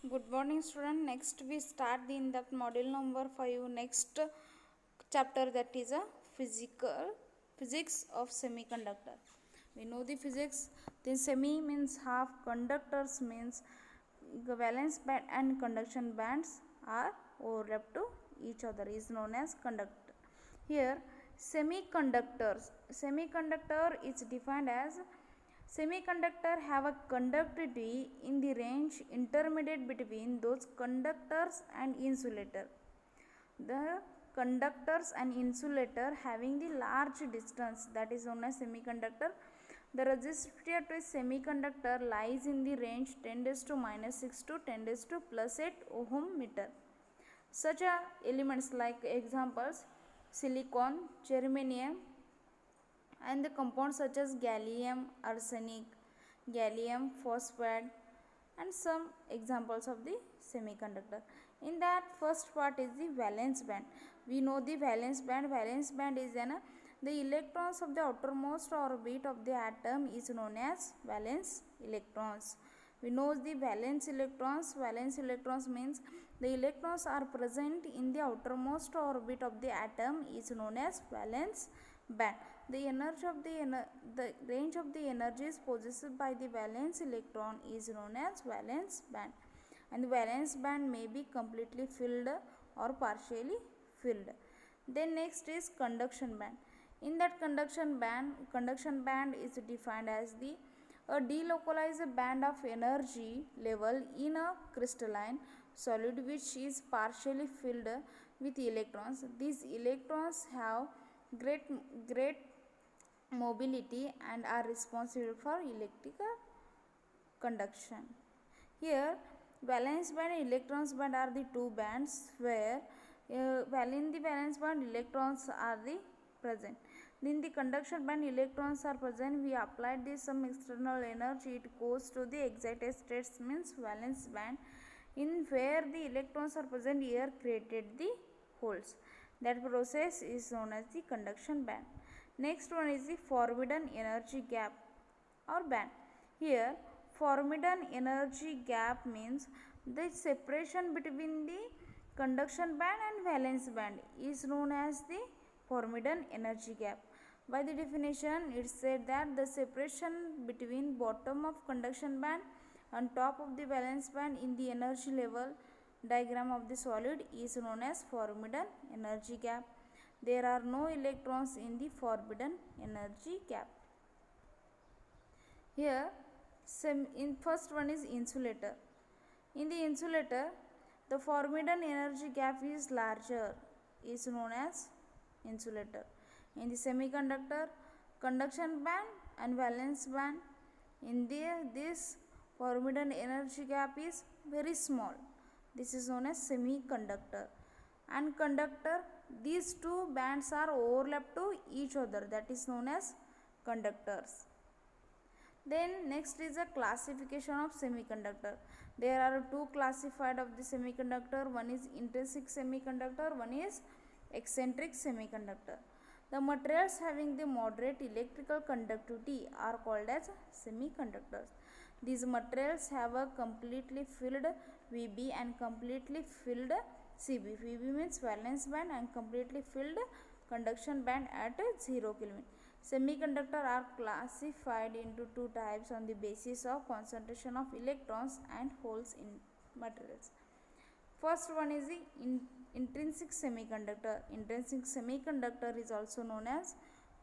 Good morning, student. Next, we start in that module number 5. Next chapter, that is a physics of semiconductor. We know the physics. Then semi means half, conductors means the valence band and conduction bands are overlap to each other, is known as conductor. Here, semiconductor is defined as semiconductor have a conductivity in the range intermediate between those conductors and insulator. The conductors and insulator having the large distance, that is known as semiconductor. The resistivity to a semiconductor lies in the range 10 to minus 6 to 10 to plus 8 ohm meter. Such elements like examples silicon, germanium, and the compounds such as gallium arsenic, gallium phosphide, and some examples of the semiconductor. In that first part is the valence band. We know the valence band. Valence band is the electrons of the outermost orbit of the atom is known as valence electrons. We know the valence electrons. Valence electrons means the electrons are present in the outermost orbit of the atom is known as valence band. The energy of the range of the energies possessed by the valence electron is known as valence band, and the valence band may be completely filled or partially filled. Then next is conduction band. In that conduction band is defined as the a delocalized band of energy level in a crystalline solid which is partially filled with electrons. These electrons have great great mobility and are responsible for electrical conduction. Here, valence band and electrons band are the two bands where in the valence band electrons are the present. In the conduction band electrons are present. We applied this some external energy. It goes to the excited states means valence band. In where the electrons are present, here created the holes. That process is known as the conduction band. Next one is the forbidden energy gap or band. Here, forbidden energy gap means the separation between the conduction band and valence band is known as the forbidden energy gap. By the definition, it said that the separation between bottom of conduction band and top of the valence band in the energy level diagram of the solid is known as forbidden energy gap. There are no electrons in the forbidden energy gap. Here, in first one is insulator. In the insulator, the forbidden energy gap is larger, is known as insulator. In the semiconductor, conduction band and valence band, in this forbidden energy gap is very small. This is known as semiconductor. And conductor, these two bands are overlap to each other, that is known as conductors. Then next is a classification of semiconductor. There are two classified of the semiconductor. One is intrinsic semiconductor, one is eccentric semiconductor. The materials having the moderate electrical conductivity are called as semiconductors. These materials have a completely filled VB and completely filled CB. VB means valence band and completely filled conduction band at 0 Kelvin. Semiconductors are classified into two types on the basis of concentration of electrons and holes in materials. First one is the intrinsic semiconductor. Intrinsic semiconductor is also known as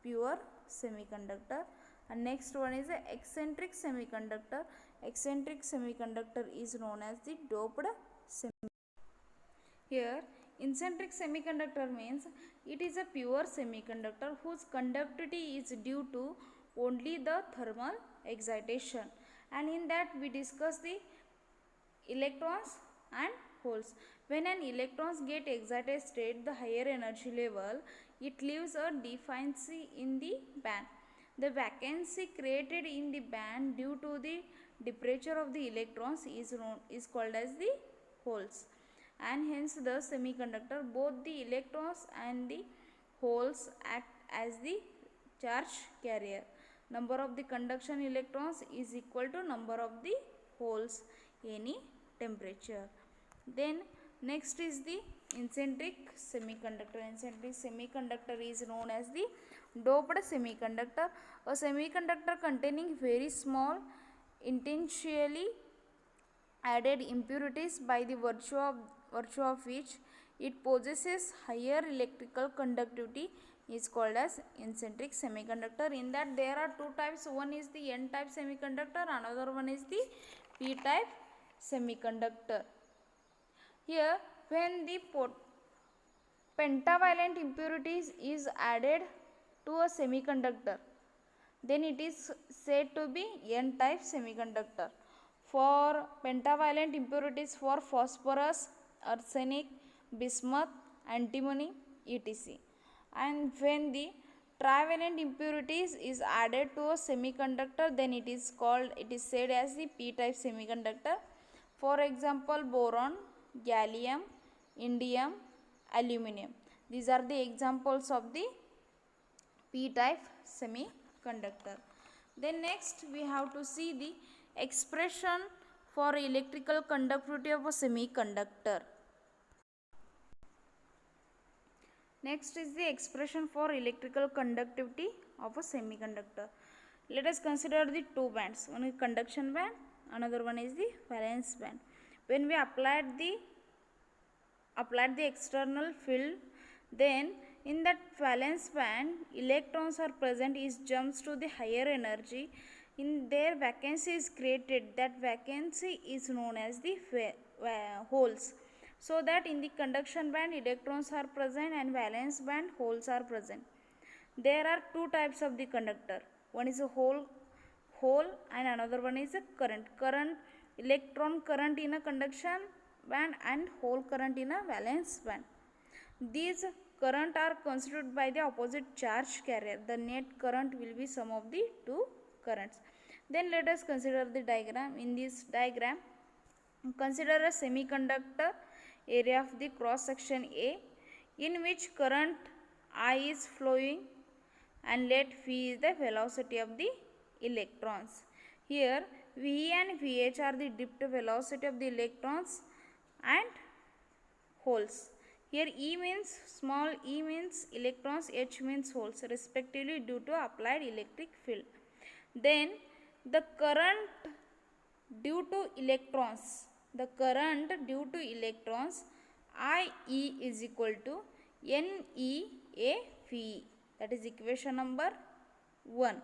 pure semiconductor. And next one is the eccentric semiconductor. Eccentric semiconductor is known as the doped semiconductor. Here, eccentric semiconductor means it is a pure semiconductor whose conductivity is due to only the thermal excitation. And in that we discuss the electrons and holes. When an electrons get excited state, the higher energy level, it leaves a deficiency in the band. The vacancy created in the band due to the departure of the electrons is called as the holes. And hence the semiconductor, both the electrons and the holes act as the charge carrier. Number of the conduction electrons is equal to number of the holes any temperature. Then next is the eccentric semiconductor. Eccentric semiconductor is known as the doped semiconductor, a semiconductor containing very small intentionally added impurities by the virtue of which it possesses higher electrical conductivity is called as eccentric semiconductor. In that there are two types, one is the n type semiconductor, another one is the p type semiconductor. Here when the pentavalent impurities is added to a semiconductor, then it is said to be n type semiconductor. For pentavalent impurities for phosphorus, arsenic, bismuth, antimony, etc. And when the trivalent impurities is added to a semiconductor, then it is said as the p type semiconductor. For example, boron, gallium, indium, aluminum. These are the examples of the p type semiconductor. Then next we have to see the expression for electrical conductivity of a semiconductor. Next is the expression for electrical conductivity of a semiconductor. Let us consider the two bands. One is conduction band, another one is the valence band. When we applied the external field, then in that valence band electrons are present, it jumps to the higher energy. In their vacancy is created, that vacancy is known as the holes. So that in the conduction band electrons are present and valence band holes are present. There are two types of the conductor. One is a hole and another one is a current. Electron current in a conduction band and hole current in a valence band. These current are constituted by the opposite charge carrier. The net current will be sum of the two currents. Then let us consider the diagram. In this diagram, consider a semiconductor area of the cross section A, in which current I is flowing, and let V is the velocity of the electrons. Here V and VH are the drift velocity of the electrons and holes. Here E means small e means electrons, H means holes respectively due to applied electric field. Then the current due to electrons, IE is equal to NEAV. That is equation number 1.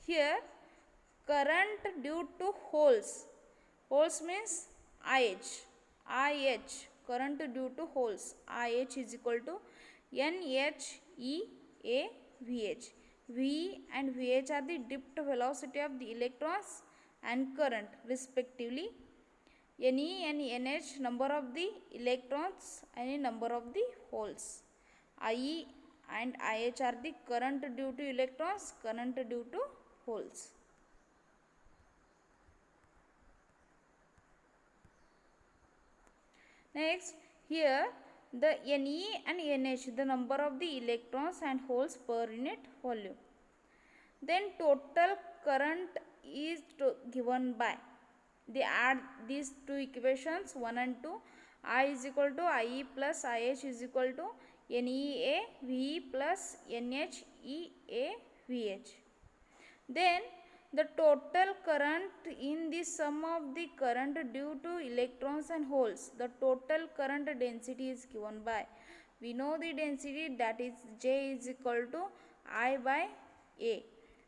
Here current due to holes means IH, current due to holes, IH is equal to NHEAVH. V and VH are the drift velocity of the electrons and current respectively. Ne and NH number of the electrons and number of the holes. IE and IH are the current due to electrons, current due to holes. Next, here the Ne and NH, the number of the electrons and holes per unit volume. Then total current is given by, they add these two equations 1 and 2. I is equal to IE plus IH is equal to NEAV plus NHEAVH. Then the total current in the sum of the current due to electrons and holes, the total current density is given by, we know the density, that is J is equal to I by A.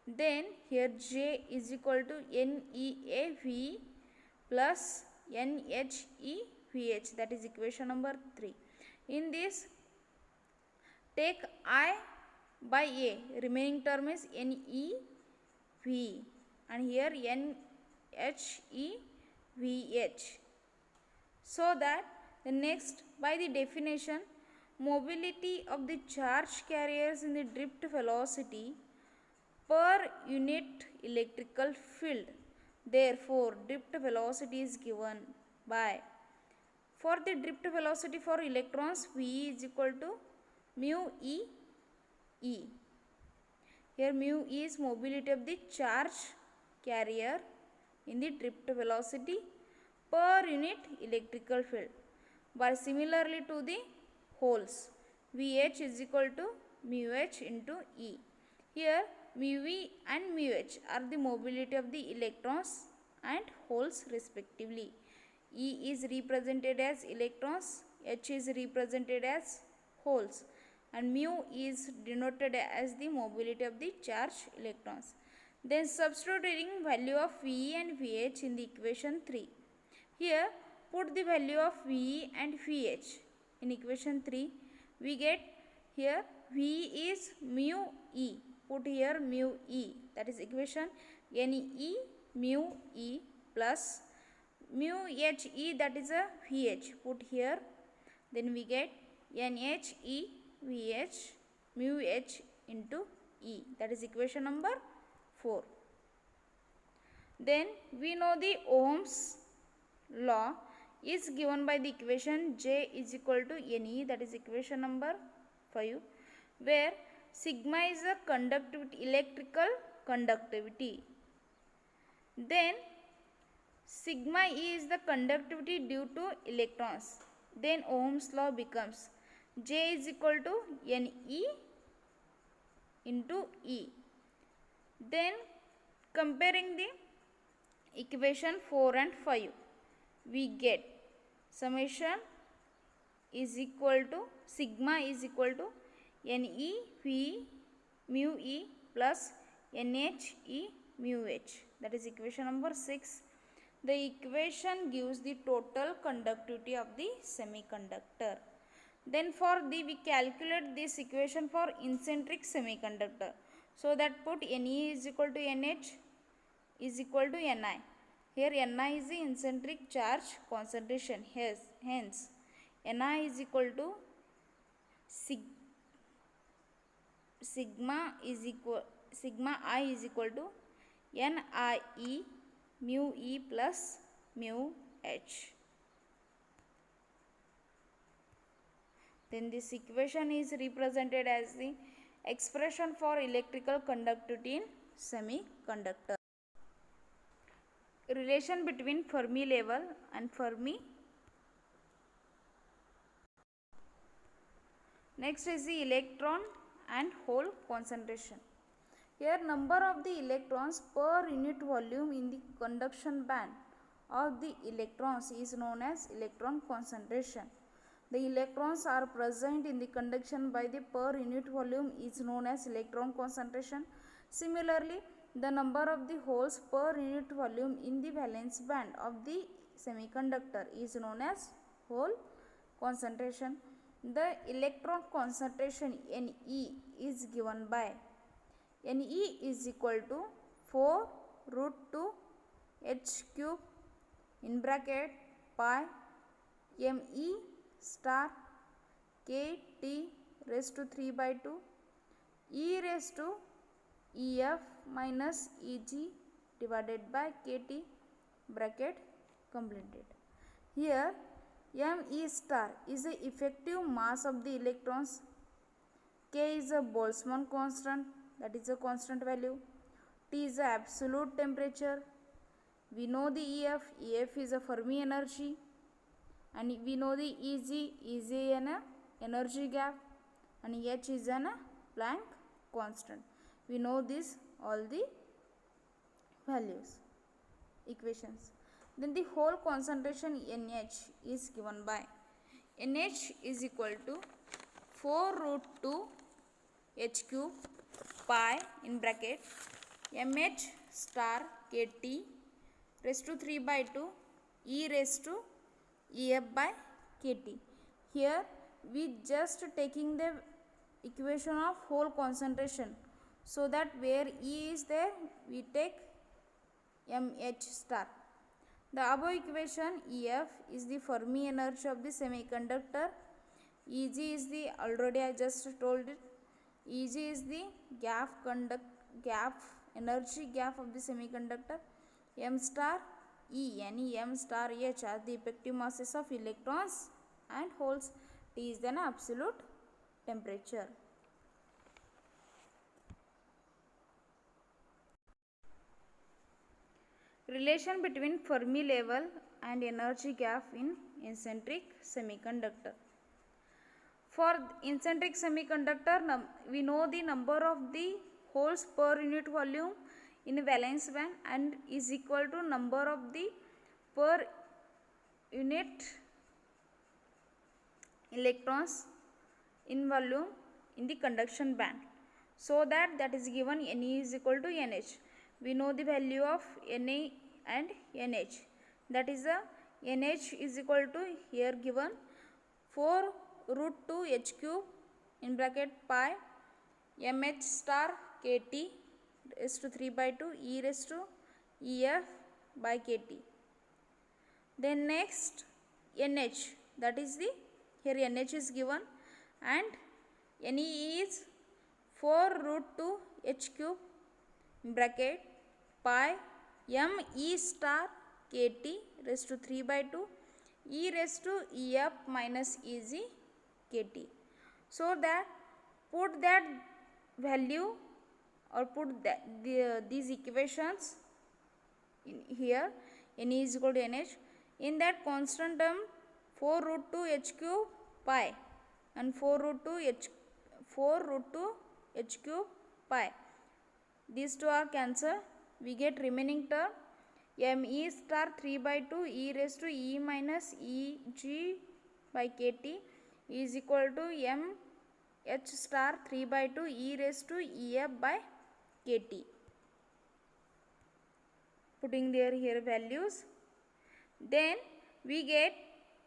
Then here J is equal to NEAV plus NHEVH, that is equation number 3. In this, take I by A, remaining term is NEV, and here NHEVH. So that the next, by the definition, mobility of the charge carriers in the drift velocity per unit electrical field. Therefore, drift velocity is given by, for the drift velocity for electrons, V is equal to mu E. Here mu E is mobility of the charge carrier in the drift velocity per unit electrical field. But similarly to the holes, Vh is equal to mu h into E. Here mu V and mu h are the mobility of the electrons and holes respectively. E is represented as electrons, h is represented as holes, and mu is denoted as the mobility of the charged electrons. Then substituting value of V and Vh in the equation 3. Here put the value of V and Vh in equation 3. We get here V is mu E. Put here mu E. That is equation Ne mu E plus mu He, that is a Vh. Put here. Then we get Nh E Vh mu H into E. That is equation number 4. Then we know the Ohm's law is given by the equation J is equal to Ne, that is equation number 5, where sigma is a conductivity, electrical conductivity. Then sigma E is the conductivity due to electrons. Then Ohm's law becomes J is equal to Ne into E. Then comparing the equation 4 and 5, we get summation is equal to sigma is equal to Ne V mu E plus Nh E mu H. That is equation number 6. The equation gives the total conductivity of the semiconductor. Then we calculate this equation for eccentric semiconductor. So that put Ne is equal to Nh is equal to Ni. Here Ni is the eccentric charge concentration. Hence Ni is equal to sigma I is equal to Nie mu E plus mu H. Then this equation is represented as the expression for electrical conductivity in semiconductor. Relation between Fermi level and Fermi. Next is the electron and hole concentration. Here number of the electrons per unit volume in the conduction band of the electrons is known as electron concentration. The electrons are present in the conduction by the per unit volume is known as electron concentration. Similarly, the number of the holes per unit volume in the valence band of the semiconductor is known as hole concentration. The electron concentration Ne is given by Ne is equal to 4 root 2 h cube in bracket pi me star kt raised to 3 by 2 e raised to ef minus eg divided by kt bracket completed. Here me star is the effective mass of the electrons, k is a Boltzmann constant, that is a constant value, T is the absolute temperature, we know the EF is a Fermi energy, and we know the EG is an energy gap, and H is an Planck constant. We know this all the values, equations. Then the whole concentration NH is given by NH is equal to 4 root 2 h cube pi in bracket mh star kt raised to 3 by 2 e raised to ef by kt. Here we just taking the equation of whole concentration, so that where E is there we take mh star. The above equation EF is the Fermi energy of the semiconductor, Eg is the, already I just told it, Eg is the energy gap of the semiconductor, m star E and m star H are the effective masses of electrons and holes, T is an absolute temperature. Relation between Fermi level and energy gap in eccentric semiconductor. For eccentric semiconductor, we know the number of the holes per unit volume in valence band and is equal to number of the per unit electrons in volume in the conduction band. So that is given Ne is equal to Nh. We know the value of Na and Nh. That is the Nh is equal to here given 4 root 2 h cube in bracket pi mh star kt raised to 3 by 2 e raised to ef by kt. Then next Nh, that is the here Nh is given and Ne is 4 root 2 h cube bracket pi m e star kt raised to 3 by 2 e raised to ef minus eg kt. So that put that value or put these equations in here. Ne is equal to Nh. In that constant term 4 root 2 h cube pi and 4 root 2 h cube pi. These two are cancelled. We get remaining term me star 3 by 2 e raised to e minus eg by kt is equal to m h star 3 by 2 e raised to ef by kt. Putting there here values. Then we get,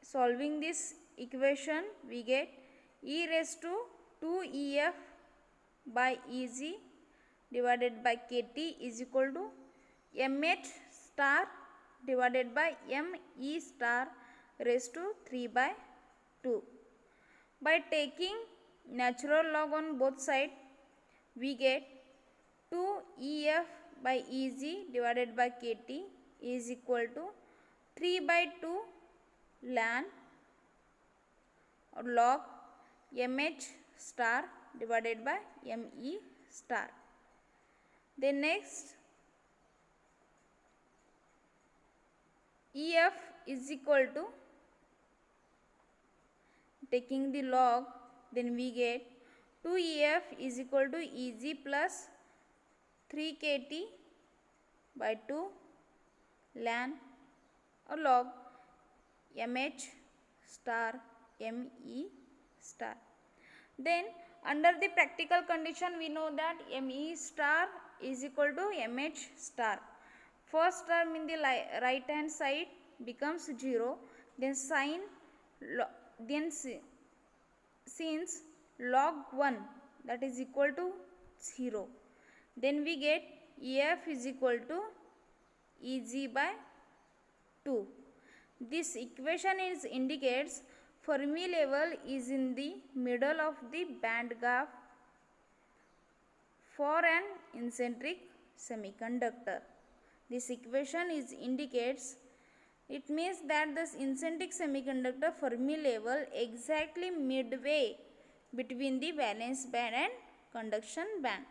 solving this equation, we get e raised to 2 ef by eg divided by kt is equal to mh star divided by me star raised to 3 by 2. By taking natural log on both sides, we get 2 ef by eg divided by kt is equal to 3 by 2 ln or log mh star divided by me star. Then next ef is equal to, taking the log, then we get 2 ef is equal to eg plus 3 kt by 2 ln or log mh star me star. Then under the practical condition we know that me star is equal to mh star. First term in the right hand side becomes 0, then since log 1 that is equal to 0, then we get ef is equal to eg by 2. This equation indicates Fermi level is in the middle of the band gap for an eccentric semiconductor. This equation indicates, it means that this eccentric semiconductor Fermi level exactly midway between the valence band and conduction band.